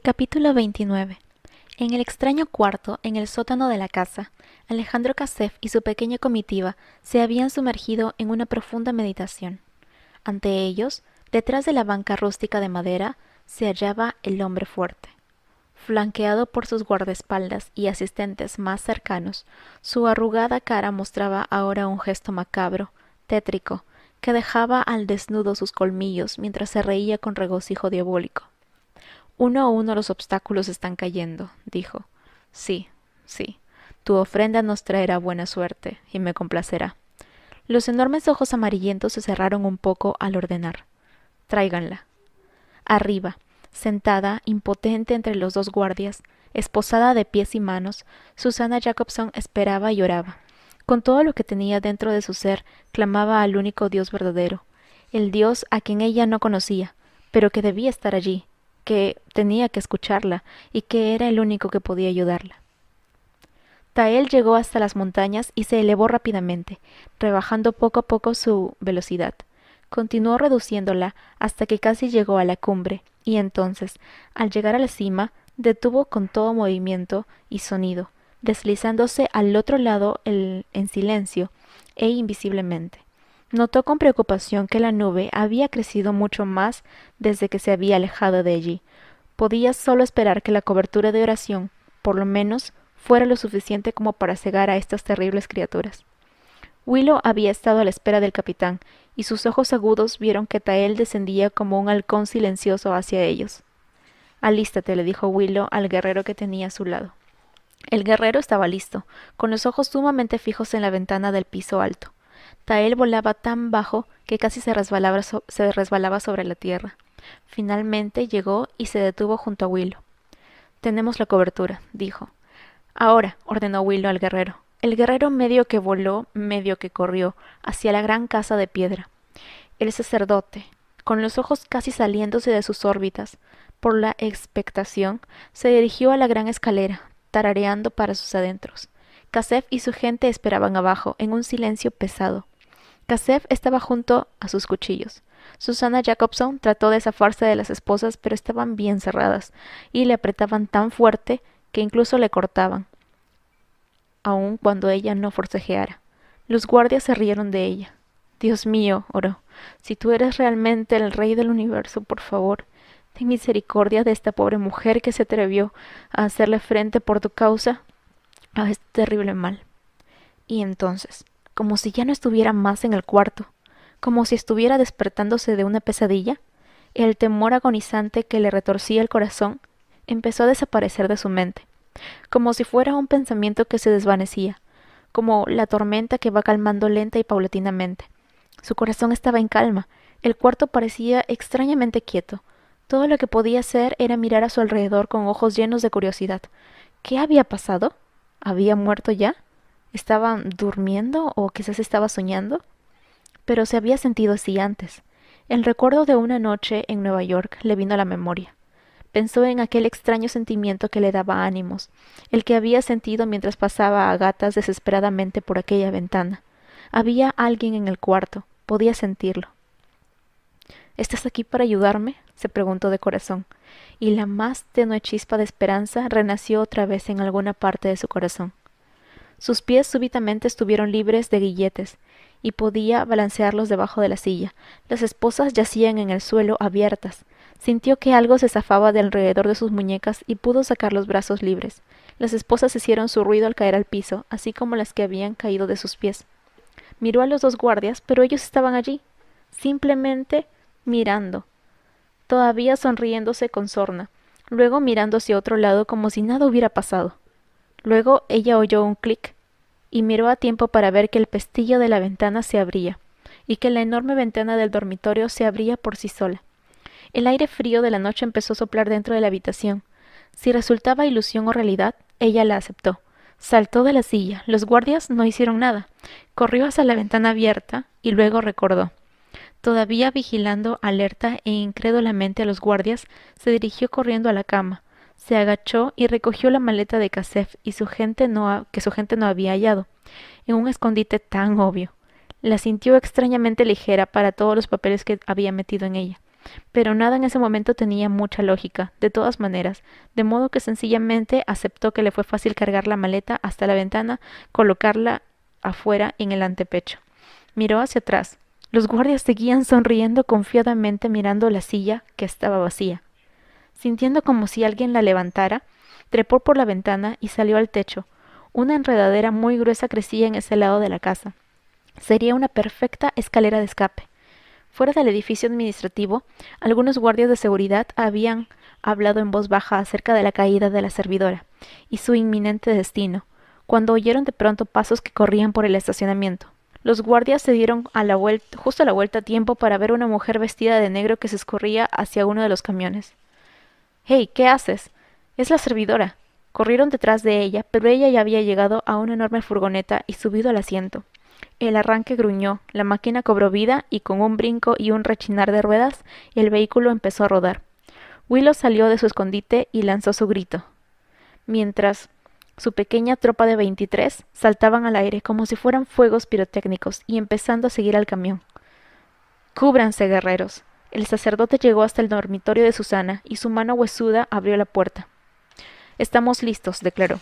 Capítulo 29. En el extraño cuarto, en el sótano de la casa, Alejandro Kasef y su pequeña comitiva se habían sumergido en una profunda meditación. Ante ellos, detrás de la banca rústica de madera, se hallaba el hombre fuerte. Flanqueado por sus guardaespaldas y asistentes más cercanos, su arrugada cara mostraba ahora un gesto macabro, tétrico, que dejaba al desnudo sus colmillos mientras se reía con regocijo diabólico. Uno a uno los obstáculos están cayendo, dijo. Sí, sí, tu ofrenda nos traerá buena suerte y me complacerá. Los enormes ojos amarillentos se cerraron un poco al ordenar. Tráiganla. Arriba, sentada, impotente entre los dos guardias, esposada de pies y manos, Susana Jacobson esperaba y oraba. Con todo lo que tenía dentro de su ser, clamaba al único Dios verdadero, el Dios a quien ella no conocía, pero que debía estar allí, que tenía que escucharla y que era el único que podía ayudarla. Tael llegó hasta las montañas y se elevó rápidamente, rebajando poco a poco su velocidad. Continuó reduciéndola hasta que casi llegó a la cumbre, y entonces, al llegar a la cima, detuvo con todo movimiento y sonido, deslizándose al otro lado en silencio e invisiblemente. Notó con preocupación que la nube había crecido mucho más desde que se había alejado de allí. Podía solo esperar que la cobertura de oración, por lo menos, fuera lo suficiente como para cegar a estas terribles criaturas. Willow había estado a la espera del capitán, y sus ojos agudos vieron que Tael descendía como un halcón silencioso hacia ellos. Alístate, le dijo Willow al guerrero que tenía a su lado. El guerrero estaba listo, con los ojos sumamente fijos en la ventana del piso alto. Tael volaba tan bajo que casi se resbalaba sobre la tierra. Finalmente llegó y se detuvo junto a Willow. Tenemos la cobertura, dijo. Ahora, ordenó Willow al guerrero. El guerrero medio que voló, medio que corrió, hacia la gran casa de piedra. El sacerdote, con los ojos casi saliéndose de sus órbitas, por la expectación, se dirigió a la gran escalera, tarareando para sus adentros. Kasef y su gente esperaban abajo, en un silencio pesado. Kasef estaba junto a sus cuchillos. Susana Jacobson trató de zafarse de las esposas, pero estaban bien cerradas, y le apretaban tan fuerte que incluso le cortaban, aun cuando ella no forcejeara. Los guardias se rieron de ella. Dios mío, oró, si tú eres realmente el rey del universo, por favor, ten misericordia de esta pobre mujer que se atrevió a hacerle frente por tu causa a este terrible mal. Y entonces, como si ya no estuviera más en el cuarto, como si estuviera despertándose de una pesadilla, el temor agonizante que le retorcía el corazón empezó a desaparecer de su mente, como si fuera un pensamiento que se desvanecía, como la tormenta que va calmando lenta y paulatinamente. Su corazón estaba en calma, el cuarto parecía extrañamente quieto. Todo lo que podía hacer era mirar a su alrededor con ojos llenos de curiosidad. ¿Qué había pasado? ¿Había muerto ya? ¿Estaba durmiendo o quizás estaba soñando? Pero se había sentido así antes. El recuerdo de una noche en Nueva York le vino a la memoria. Pensó en aquel extraño sentimiento que le daba ánimos, el que había sentido mientras pasaba a gatas desesperadamente por aquella ventana. Había alguien en el cuarto, podía sentirlo. ¿Estás aquí para ayudarme?, se preguntó de corazón, y la más tenue chispa de esperanza renació otra vez en alguna parte de su corazón. Sus pies súbitamente estuvieron libres de grilletes, y podía balancearlos debajo de la silla. Las esposas yacían en el suelo abiertas. Sintió que algo se zafaba de alrededor de sus muñecas y pudo sacar los brazos libres. Las esposas hicieron su ruido al caer al piso, así como las que habían caído de sus pies. Miró a los dos guardias, pero ellos estaban allí, simplemente mirando, todavía sonriéndose con sorna, luego mirando hacia otro lado como si nada hubiera pasado. Luego ella oyó un clic y miró a tiempo para ver que el pestillo de la ventana se abría y que la enorme ventana del dormitorio se abría por sí sola. El aire frío de la noche empezó a soplar dentro de la habitación. Si resultaba ilusión o realidad, ella la aceptó. Saltó de la silla. Los guardias no hicieron nada. Corrió hacia la ventana abierta y luego recordó. Todavía vigilando alerta e incrédulamente a los guardias, se dirigió corriendo a la cama. Se agachó y recogió la maleta de Kasef y que su gente no había hallado, en un escondite tan obvio. La sintió extrañamente ligera para todos los papeles que había metido en ella. Pero nada en ese momento tenía mucha lógica, de todas maneras, de modo que sencillamente aceptó que le fue fácil cargar la maleta hasta la ventana, colocarla afuera en el antepecho. Miró hacia atrás. Los guardias seguían sonriendo confiadamente mirando la silla que estaba vacía. Sintiendo como si alguien la levantara, trepó por la ventana y salió al techo. Una enredadera muy gruesa crecía en ese lado de la casa. Sería una perfecta escalera de escape. Fuera del edificio administrativo, algunos guardias de seguridad habían hablado en voz baja acerca de la caída de la servidora y su inminente destino, cuando oyeron de pronto pasos que corrían por el estacionamiento. Los guardias se dieron justo a la vuelta a tiempo para ver una mujer vestida de negro que se escurría hacia uno de los camiones. «¡Hey! ¿Qué haces? Es la servidora». Corrieron detrás de ella, pero ella ya había llegado a una enorme furgoneta y subido al asiento. El arranque gruñó, la máquina cobró vida y con un brinco y un rechinar de ruedas, el vehículo empezó a rodar. Willow salió de su escondite y lanzó su grito, mientras su pequeña tropa de 23 saltaban al aire como si fueran fuegos pirotécnicos y empezando a seguir al camión. «¡Cúbranse, guerreros!». El sacerdote llegó hasta el dormitorio de Susana y su mano huesuda abrió la puerta. «Estamos listos», declaró.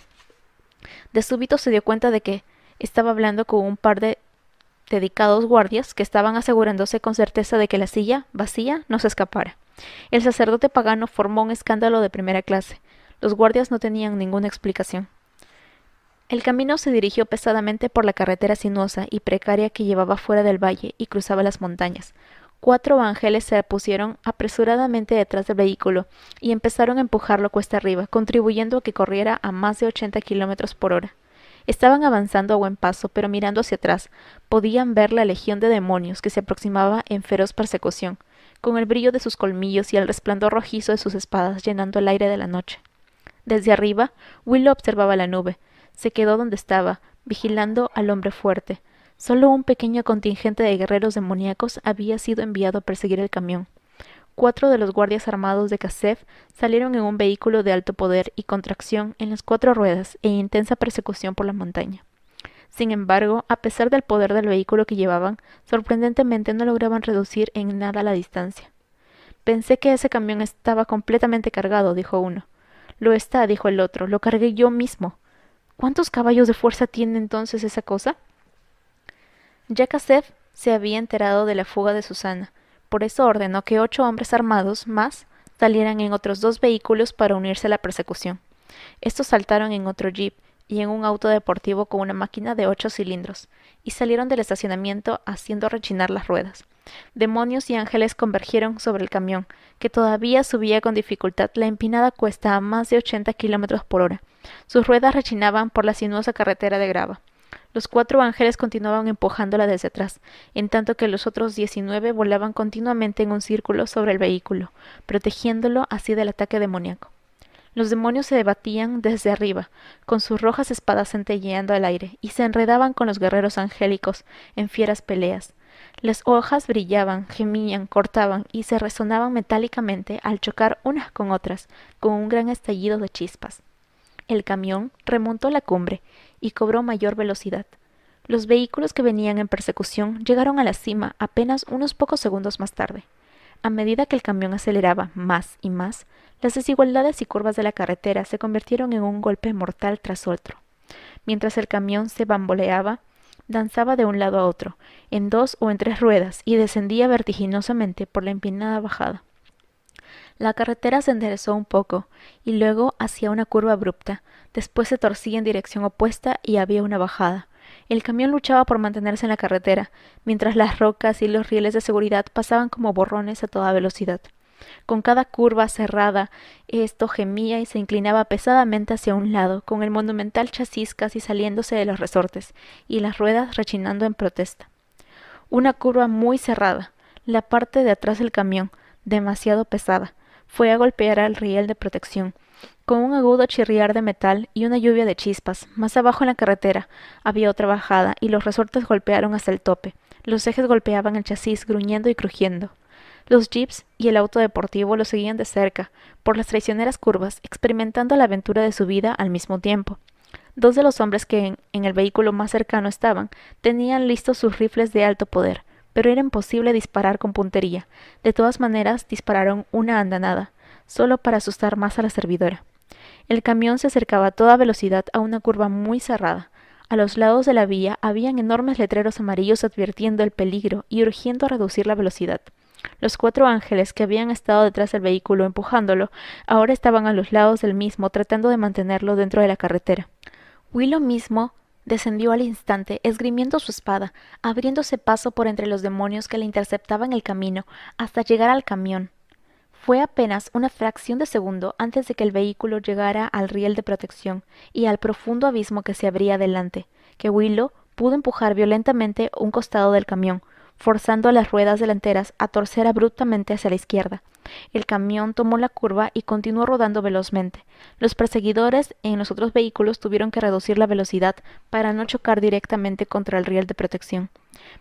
De súbito se dio cuenta de que estaba hablando con un par de dedicados guardias que estaban asegurándose con certeza de que la silla, vacía, no se escapara. El sacerdote pagano formó un escándalo de primera clase. Los guardias no tenían ninguna explicación. El camino se dirigió pesadamente por la carretera sinuosa y precaria que llevaba fuera del valle y cruzaba las montañas. 4 ángeles se pusieron apresuradamente detrás del vehículo y empezaron a empujarlo cuesta arriba, contribuyendo a que corriera a más de 80 kilómetros por hora. Estaban avanzando a buen paso, pero mirando hacia atrás, podían ver la legión de demonios que se aproximaba en feroz persecución, con el brillo de sus colmillos y el resplandor rojizo de sus espadas llenando el aire de la noche. Desde arriba, Willow observaba la nube. Se quedó donde estaba, vigilando al hombre fuerte. Solo un pequeño contingente de guerreros demoníacos había sido enviado a perseguir el camión. 4 de los guardias armados de Kasef salieron en un vehículo de alto poder y contracción en las 4 ruedas e intensa persecución por la montaña. Sin embargo, a pesar del poder del vehículo que llevaban, sorprendentemente no lograban reducir en nada la distancia. «Pensé que ese camión estaba completamente cargado», dijo uno. «Lo está», dijo el otro. «Lo cargué yo mismo». «¿Cuántos caballos de fuerza tiene entonces esa cosa?». Ya Kasef se había enterado de la fuga de Susana. Por eso ordenó que 8 hombres armados más salieran en otros 2 vehículos para unirse a la persecución. Estos saltaron en otro jeep y en un auto deportivo con una máquina de 8 cilindros, y salieron del estacionamiento haciendo rechinar las ruedas. Demonios y ángeles convergieron sobre el camión, que todavía subía con dificultad la empinada cuesta a más de 80 kilómetros por hora. Sus ruedas rechinaban por la sinuosa carretera de grava. Los 4 ángeles continuaban empujándola desde atrás, en tanto que los otros 19 volaban continuamente en un círculo sobre el vehículo, protegiéndolo así del ataque demoníaco. Los demonios se debatían desde arriba, con sus rojas espadas centelleando al aire, y se enredaban con los guerreros angélicos en fieras peleas. Las hojas brillaban, gemían, cortaban y se resonaban metálicamente al chocar unas con otras, con un gran estallido de chispas. El camión remontó la cumbre y cobró mayor velocidad. Los vehículos que venían en persecución llegaron a la cima apenas unos pocos segundos más tarde. A medida que el camión aceleraba más y más, las desigualdades y curvas de la carretera se convirtieron en un golpe mortal tras otro. Mientras el camión se bamboleaba, danzaba de un lado a otro, en 2 o en 3 ruedas, y descendía vertiginosamente por la empinada bajada. La carretera se enderezó un poco, y luego hacia una curva abrupta. Después se torcía en dirección opuesta y había una bajada. El camión luchaba por mantenerse en la carretera, mientras las rocas y los rieles de seguridad pasaban como borrones a toda velocidad. Con cada curva cerrada, esto gemía y se inclinaba pesadamente hacia un lado, con el monumental chasis casi saliéndose de los resortes, y las ruedas rechinando en protesta. Una curva muy cerrada, la parte de atrás del camión, demasiado pesada, fue a golpear al riel de protección, con un agudo chirriar de metal y una lluvia de chispas. Más abajo en la carretera había otra bajada, y los resortes golpearon hasta el tope. Los ejes golpeaban el chasis, gruñendo y crujiendo. Los jeeps y el auto deportivo lo seguían de cerca, por las traicioneras curvas, experimentando la aventura de su vida al mismo tiempo. 2 de los hombres que en el vehículo más cercano estaban, tenían listos sus rifles de alto poder, pero era imposible disparar con puntería. De todas maneras, dispararon una andanada, solo para asustar más a la servidora. El camión se acercaba a toda velocidad a una curva muy cerrada. A los lados de la vía habían enormes letreros amarillos advirtiendo el peligro y urgiendo a reducir la velocidad. Los 4 ángeles que habían estado detrás del vehículo empujándolo, ahora estaban a los lados del mismo tratando de mantenerlo dentro de la carretera. Willow mismo descendió al instante, esgrimiendo su espada, abriéndose paso por entre los demonios que le interceptaban el camino, hasta llegar al camión. Fue apenas una fracción de segundo antes de que el vehículo llegara al riel de protección y al profundo abismo que se abría delante, que Willow pudo empujar violentamente un costado del camión, forzando a las ruedas delanteras a torcer abruptamente hacia la izquierda. El camión tomó la curva y continuó rodando velozmente. Los perseguidores en los otros vehículos tuvieron que reducir la velocidad para no chocar directamente contra el riel de protección.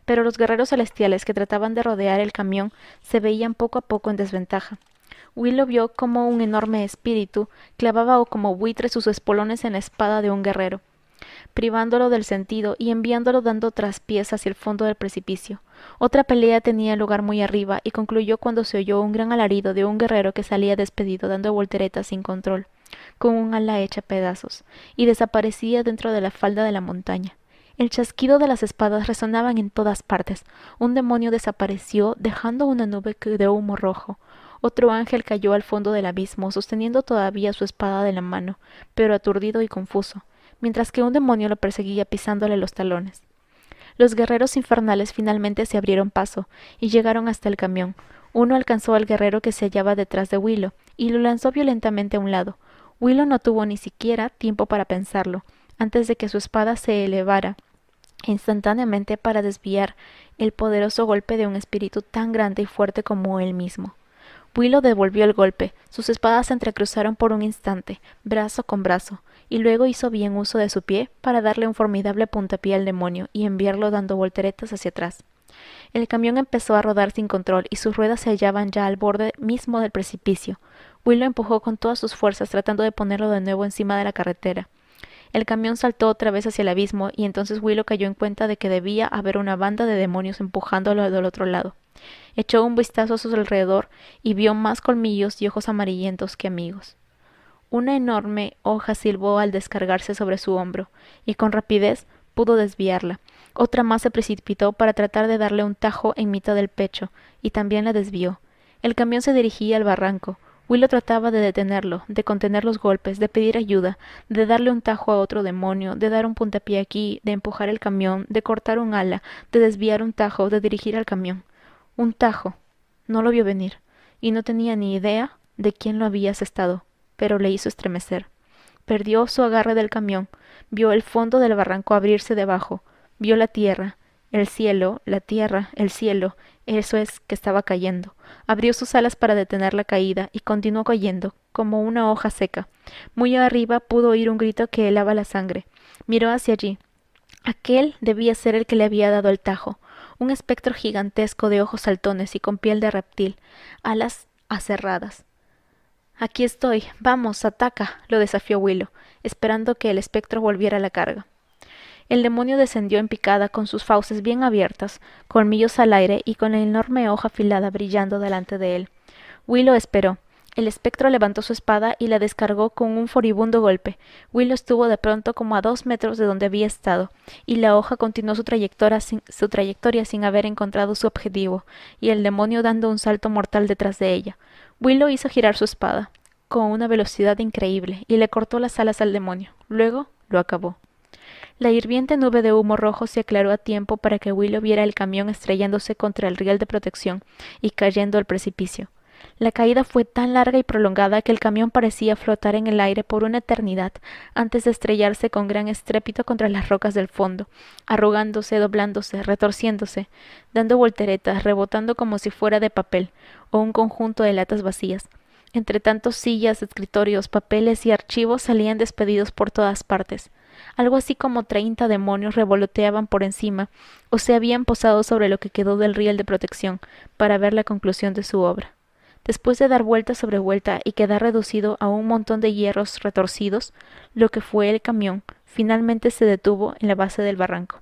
Pero los guerreros celestiales que trataban de rodear el camión se veían poco a poco en desventaja. Willow vio cómo un enorme espíritu clavaba como buitre sus espolones en la espada de un guerrero, privándolo del sentido y enviándolo dando traspiés hacia el fondo del precipicio. Otra pelea tenía lugar muy arriba y concluyó cuando se oyó un gran alarido de un guerrero que salía despedido dando volteretas sin control, con un ala hecha pedazos, y desaparecía dentro de la falda de la montaña. El chasquido de las espadas resonaban en todas partes. Un demonio desapareció dejando una nube de humo rojo. Otro ángel cayó al fondo del abismo, sosteniendo todavía su espada de la mano, pero aturdido y confuso, mientras que un demonio lo perseguía pisándole los talones. Los guerreros infernales finalmente se abrieron paso y llegaron hasta el camión. Uno alcanzó al guerrero que se hallaba detrás de Willow y lo lanzó violentamente a un lado. Willow no tuvo ni siquiera tiempo para pensarlo, antes de que su espada se elevara instantáneamente para desviar el poderoso golpe de un espíritu tan grande y fuerte como él mismo. Willow devolvió el golpe, sus espadas se entrecruzaron por un instante, brazo con brazo, y luego hizo bien uso de su pie para darle un formidable puntapié al demonio y enviarlo dando volteretas hacia atrás. El camión empezó a rodar sin control y sus ruedas se hallaban ya al borde mismo del precipicio. Willow empujó con todas sus fuerzas tratando de ponerlo de nuevo encima de la carretera. El camión saltó otra vez hacia el abismo y entonces Willow cayó en cuenta de que debía haber una banda de demonios empujándolo del otro lado. Echó un vistazo a su alrededor y vio más colmillos y ojos amarillentos que amigos. Una enorme hoja silbó al descargarse sobre su hombro, y con rapidez pudo desviarla. Otra más se precipitó para tratar de darle un tajo en mitad del pecho, y también la desvió. El camión se dirigía al barranco. Willow trataba de detenerlo, de contener los golpes, de pedir ayuda, de darle un tajo a otro demonio, de dar un puntapié aquí, de empujar el camión, de cortar un ala, de desviar un tajo, de dirigir al camión. Un tajo. No lo vio venir, y no tenía ni idea de quién lo había asestado, pero le hizo estremecer. Perdió su agarre del camión, vio el fondo del barranco abrirse debajo, vio la tierra, el cielo, la tierra, el cielo, eso es que estaba cayendo. Abrió sus alas para detener la caída y continuó cayendo, como una hoja seca. Muy arriba pudo oír un grito que helaba la sangre. Miró hacia allí. Aquel debía ser el que le había dado el tajo. Un espectro gigantesco de ojos saltones y con piel de reptil, alas aserradas. Aquí estoy. Vamos, ataca, lo desafió Willow, esperando que el espectro volviera a la carga. El demonio descendió en picada con sus fauces bien abiertas, colmillos al aire y con la enorme hoja afilada brillando delante de él. Willow esperó. El espectro levantó su espada y la descargó con un furibundo golpe. Willow estuvo de pronto como a 2 metros de donde había estado, y la hoja continuó su trayectoria sin haber encontrado su objetivo, y el demonio dando un salto mortal detrás de ella. Willow hizo girar su espada, con una velocidad increíble, y le cortó las alas al demonio. Luego lo acabó. La hirviente nube de humo rojo se aclaró a tiempo para que Willow viera el camión estrellándose contra el riel de protección y cayendo al precipicio. La caída fue tan larga y prolongada que el camión parecía flotar en el aire por una eternidad antes de estrellarse con gran estrépito contra las rocas del fondo, arrugándose, doblándose, retorciéndose, dando volteretas, rebotando como si fuera de papel o un conjunto de latas vacías. Entre tantos sillas, escritorios, papeles y archivos salían despedidos por todas partes. Algo así como 30 demonios revoloteaban por encima o se habían posado sobre lo que quedó del riel de protección para ver la conclusión de su obra. Después de dar vuelta sobre vuelta y quedar reducido a un montón de hierros retorcidos, lo que fue el camión finalmente se detuvo en la base del barranco.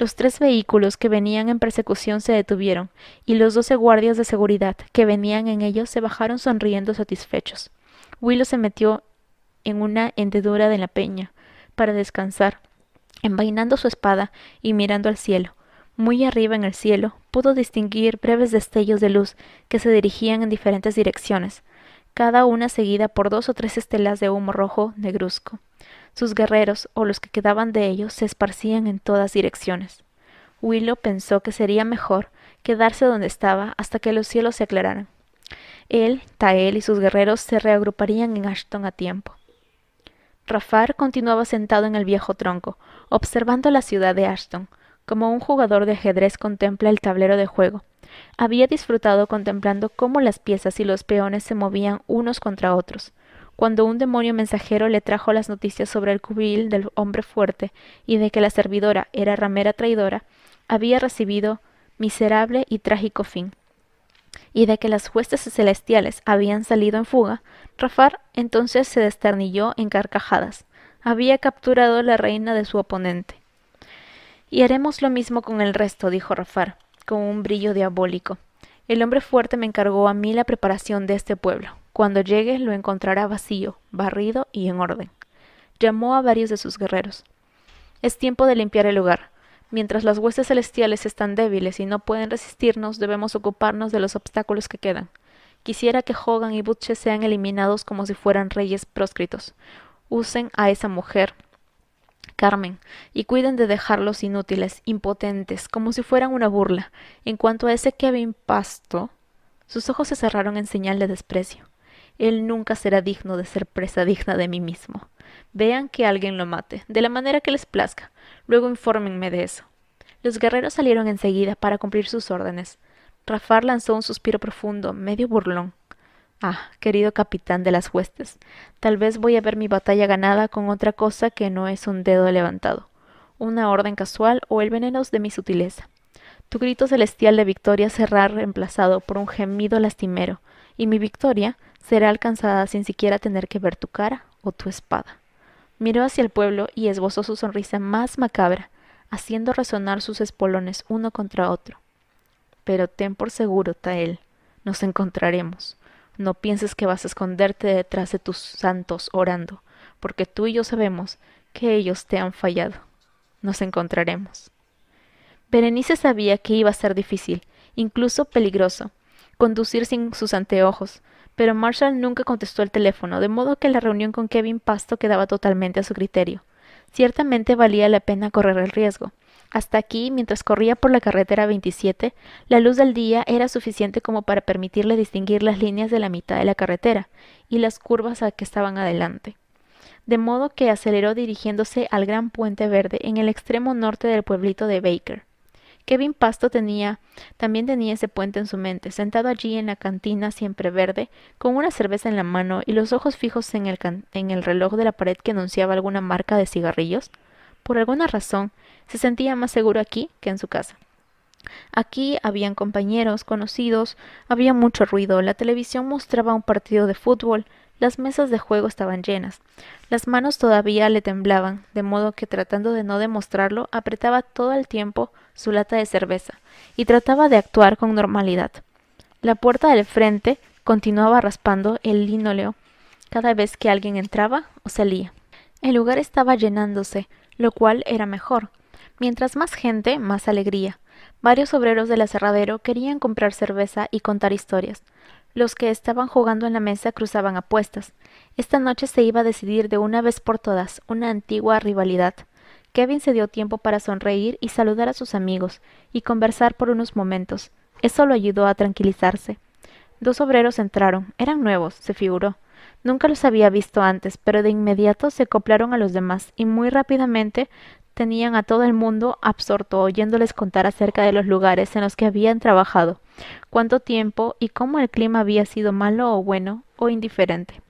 Los 3 vehículos que venían en persecución se detuvieron, y los 12 guardias de seguridad que venían en ellos se bajaron sonriendo satisfechos. Willow se metió en una hendedura de la peña para descansar, envainando su espada y mirando al cielo. Muy arriba en el cielo pudo distinguir breves destellos de luz que se dirigían en diferentes direcciones, cada una seguida por 2 o 3 estelas de humo rojo negruzco. Sus guerreros, o los que quedaban de ellos, se esparcían en todas direcciones. Willow pensó que sería mejor quedarse donde estaba hasta que los cielos se aclararan. Él, Tael y sus guerreros se reagruparían en Ashton a tiempo. Rafar continuaba sentado en el viejo tronco, observando la ciudad de Ashton, como un jugador de ajedrez contempla el tablero de juego. Había disfrutado contemplando cómo las piezas y los peones se movían unos contra otros, cuando un demonio mensajero le trajo las noticias sobre el cubil del hombre fuerte y de que la servidora era ramera traidora, había recibido miserable y trágico fin, y de que las huestes celestiales habían salido en fuga. Rafar entonces se desternilló en carcajadas. Había capturado a la reina de su oponente. Y haremos lo mismo con el resto, dijo Rafar, con un brillo diabólico. El hombre fuerte me encargó a mí la preparación de este pueblo. Cuando llegue lo encontrará vacío, barrido y en orden. Llamó a varios de sus guerreros. Es tiempo de limpiar el lugar. Mientras las huestes celestiales están débiles y no pueden resistirnos, debemos ocuparnos de los obstáculos que quedan. Quisiera que Hogan y Butcher sean eliminados como si fueran reyes próscritos. Usen a esa mujer, Carmen, y cuiden de dejarlos inútiles, impotentes, como si fueran una burla. En cuanto a ese Kevin Pasto, sus ojos se cerraron en señal de desprecio. Él nunca será digno de ser presa digna de mí mismo. Vean que alguien lo mate, de la manera que les plazca. Luego infórmenme de eso. Los guerreros salieron enseguida para cumplir sus órdenes. Rafar lanzó un suspiro profundo, medio burlón. Ah, querido capitán de las huestes, tal vez voy a ver mi batalla ganada con otra cosa que no es un dedo levantado, una orden casual o el veneno de mi sutileza. Tu grito celestial de victoria será reemplazado por un gemido lastimero, y mi victoria será alcanzada sin siquiera tener que ver tu cara o tu espada. Miró hacia el pueblo y esbozó su sonrisa más macabra, haciendo resonar sus espolones uno contra otro. Pero ten por seguro, Tael, nos encontraremos. No pienses que vas a esconderte detrás de tus santos orando, porque tú y yo sabemos que ellos te han fallado. Nos encontraremos. Berenice sabía que iba a ser difícil, incluso peligroso, conducir sin sus anteojos, pero Marshall nunca contestó el teléfono, de modo que la reunión con Kevin Pasto quedaba totalmente a su criterio. Ciertamente valía la pena correr el riesgo. Hasta aquí, mientras corría por la carretera 27, la luz del día era suficiente como para permitirle distinguir las líneas de la mitad de la carretera y las curvas a que estaban adelante. De modo que aceleró dirigiéndose al gran puente verde en el extremo norte del pueblito de Baker. Kevin Pasto también tenía ese puente en su mente, sentado allí en la cantina siempre verde, con una cerveza en la mano y los ojos fijos en el reloj de la pared que anunciaba alguna marca de cigarrillos. Por alguna razón, se sentía más seguro aquí que en su casa. Aquí habían compañeros, conocidos, había mucho ruido, la televisión mostraba un partido de fútbol, las mesas de juego estaban llenas. Las manos todavía le temblaban, de modo que tratando de no demostrarlo, apretaba todo el tiempo su lata de cerveza, y trataba de actuar con normalidad. La puerta del frente continuaba raspando el linóleo cada vez que alguien entraba o salía. El lugar estaba llenándose, lo cual era mejor. Mientras más gente, más alegría. Varios obreros del aserradero querían comprar cerveza y contar historias. Los que estaban jugando en la mesa cruzaban apuestas. Esta noche se iba a decidir de una vez por todas una antigua rivalidad. Kevin se dio tiempo para sonreír y saludar a sus amigos, y conversar por unos momentos. Eso lo ayudó a tranquilizarse. 2 obreros entraron. Eran nuevos, se figuró. Nunca los había visto antes, pero de inmediato se acoplaron a los demás, y muy rápidamente tenían a todo el mundo absorto oyéndoles contar acerca de los lugares en los que habían trabajado, cuánto tiempo y cómo el clima había sido malo o bueno o indiferente.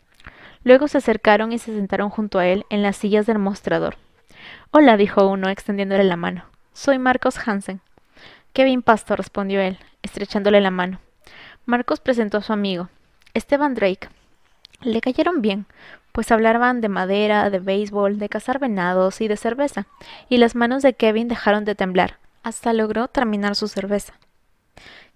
Luego se acercaron y se sentaron junto a él en las sillas del mostrador. «Hola», dijo uno, extendiéndole la mano. «Soy Marcos Hansen». «Kevin Pasto», respondió él, estrechándole la mano. Marcos presentó a su amigo. «Esteban Drake». Le cayeron bien. pues hablaban de madera, de béisbol, de cazar venados y de cerveza, y las manos de Kevin dejaron de temblar. Hasta logró terminar su cerveza.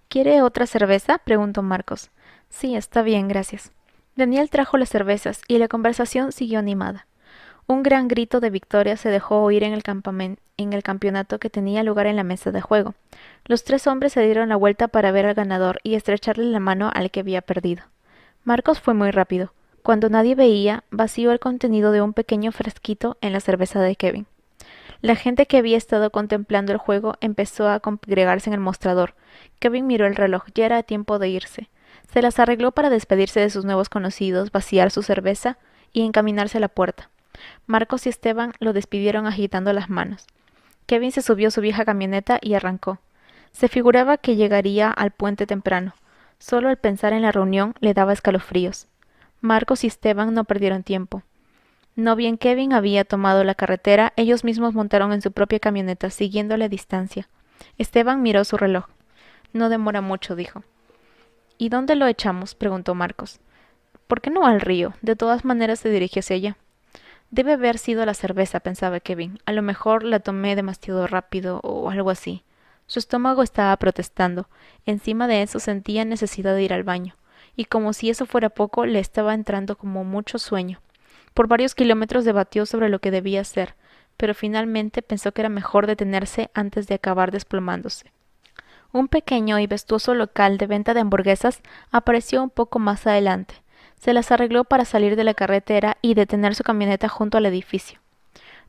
¿Quiere otra cerveza?, preguntó Marcos. Sí, está bien, gracias. Daniel trajo las cervezas y la conversación siguió animada. Un gran grito de victoria se dejó oír en el campeonato que tenía lugar en la mesa de juego. Los tres hombres se dieron la vuelta para ver al ganador y estrecharle la mano al que había perdido. Marcos fue muy rápido. Cuando nadie veía, vació el contenido de un pequeño frasquito en la cerveza de Kevin. La gente que había estado contemplando el juego empezó a congregarse en el mostrador. Kevin miró el reloj, ya era tiempo de irse. Se las arregló para despedirse de sus nuevos conocidos, vaciar su cerveza y encaminarse a la puerta. Marcos y Esteban lo despidieron agitando las manos. Kevin se subió a su vieja camioneta y arrancó. Se figuraba que llegaría al puente temprano. Solo al pensar en la reunión le daba escalofríos. Marcos y Esteban no perdieron tiempo. No bien Kevin había tomado la carretera, ellos mismos montaron en su propia camioneta, siguiéndole a distancia. Esteban miró su reloj. No demora mucho, dijo. ¿Y dónde lo echamos?, preguntó Marcos. ¿Por qué no al río? De todas maneras se dirigió hacia allá. Debe haber sido la cerveza, pensaba Kevin. A lo mejor la tomé demasiado rápido o algo así. Su estómago estaba protestando. Encima de eso sentía necesidad de ir al baño. Y como si eso fuera poco, le estaba entrando como mucho sueño. Por varios kilómetros debatió sobre lo que debía hacer, pero finalmente pensó que era mejor detenerse antes de acabar desplomándose. Un pequeño y vestuoso local de venta de hamburguesas apareció un poco más adelante. Se las arregló para salir de la carretera y detener su camioneta junto al edificio.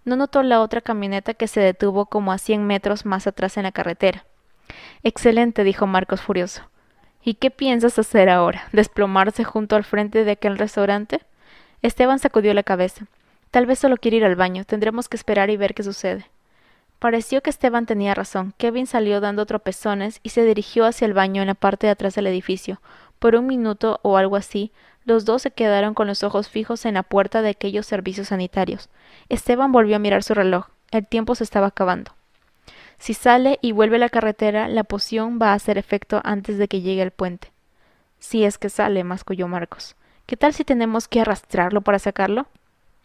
No notó la otra camioneta que se detuvo como a 100 metros más atrás en la carretera. Excelente, dijo Marcos furioso. ¿Y qué piensas hacer ahora? ¿Desplomarse junto al frente de aquel restaurante? Esteban sacudió la cabeza. Tal vez solo quiere ir al baño. Tendremos que esperar y ver qué sucede. Pareció que Esteban tenía razón. Kevin salió dando tropezones y se dirigió hacia el baño en la parte de atrás del edificio. Por un minuto o algo así, los dos se quedaron con los ojos fijos en la puerta de aquellos servicios sanitarios. Esteban volvió a mirar su reloj. El tiempo se estaba acabando. Si sale y vuelve a la carretera, la poción va a hacer efecto antes de que llegue al puente. Si es que sale, masculló Marcos. ¿Qué tal si tenemos que arrastrarlo para sacarlo?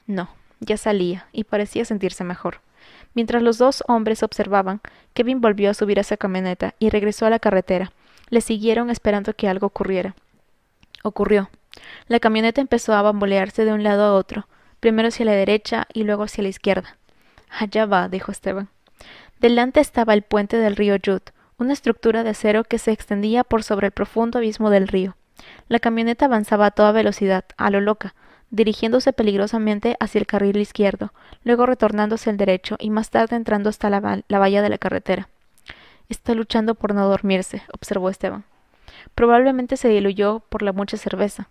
No, ya salía, y parecía sentirse mejor. Mientras los dos hombres observaban, Kevin volvió a subir a esa camioneta y regresó a la carretera. Le siguieron esperando que algo ocurriera. Ocurrió. La camioneta empezó a bambolearse de un lado a otro, primero hacia la derecha y luego hacia la izquierda. Allá va, dijo Esteban. Delante estaba el puente del río Yud, una estructura de acero que se extendía por sobre el profundo abismo del río. La camioneta avanzaba a toda velocidad, a lo loca, dirigiéndose peligrosamente hacia el carril izquierdo, luego retornando hacia el derecho y más tarde entrando hasta la valla de la carretera. Está luchando por no dormirse, observó Esteban. Probablemente se diluyó por la mucha cerveza.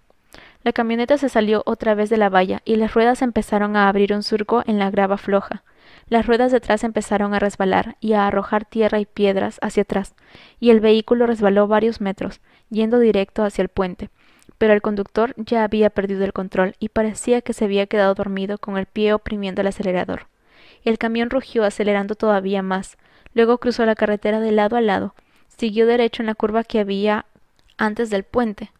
La camioneta se salió otra vez de la valla y las ruedas empezaron a abrir un surco en la grava floja. Las ruedas detrás empezaron a resbalar y a arrojar tierra y piedras hacia atrás, y el vehículo resbaló varios metros, yendo directo hacia el puente. Pero el conductor ya había perdido el control y parecía que se había quedado dormido con el pie oprimiendo el acelerador. El camión rugió acelerando todavía más. Luego cruzó la carretera de lado a lado, siguió derecho en la curva que había antes del puente,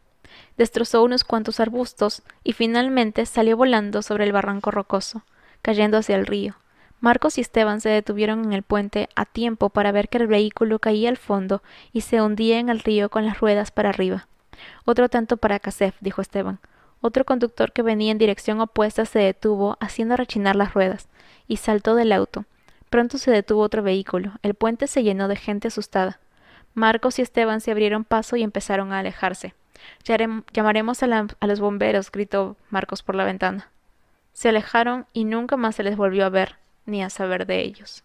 destrozó unos cuantos arbustos y finalmente salió volando sobre el barranco rocoso, cayendo hacia el río. Marcos y Esteban se detuvieron en el puente a tiempo para ver que el vehículo caía al fondo y se hundía en el río con las ruedas para arriba. Otro tanto para Kasef, dijo Esteban. Otro conductor que venía en dirección opuesta se detuvo, haciendo rechinar las ruedas, y saltó del auto. Pronto se detuvo otro vehículo. El puente se llenó de gente asustada. Marcos y Esteban se abrieron paso y empezaron a alejarse. Llamaremos a los bomberos, gritó Marcos por la ventana. Se alejaron y nunca más se les volvió a ver, ni a saber de ellos.